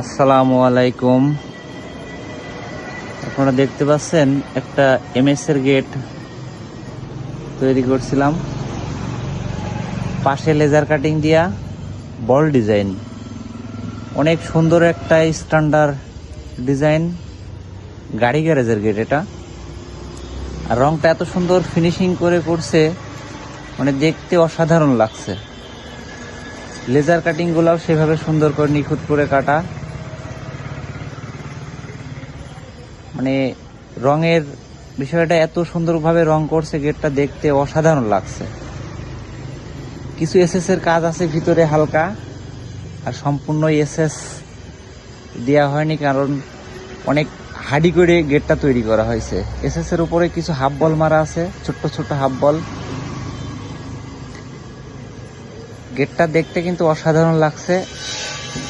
আসসালামু আলাইকুম। আপনারা দেখতে পাচ্ছেন একটা এমএস এর গেট তৈরি করছিলাম, পাশে লেজার কাটিং দিয়া বল ডিজাইন, অনেক সুন্দর একটা স্ট্যান্ডার্ড ডিজাইন গাড়ি গ্যারেজের গেট। এটা আর রংটা এত সুন্দর ফিনিশিং করে করছে, মানে দেখতে অসাধারণ লাগছে। লেজার কাটিং গুলাও সেভাবে সুন্দর করে নিখুঁত করে কাটা, মানে রঙের বিষয়টা এত সুন্দরভাবে রং করছে, গেটটা দেখতে অসাধারণ লাগছে। কিছু এসএস এর কাজ আছে ভিতরে হালকা, আর সম্পূর্ণ এসএস দেওয়া হয়নি, কারণ অনেক হাডি করে গেটটা তৈরি করা হয়েছে। এসএস এর উপরে কিছু হাফ বল মারা আছে, ছোট্ট ছোট্ট হাফ বল। গেটটা দেখতে কিন্তু অসাধারণ লাগছে।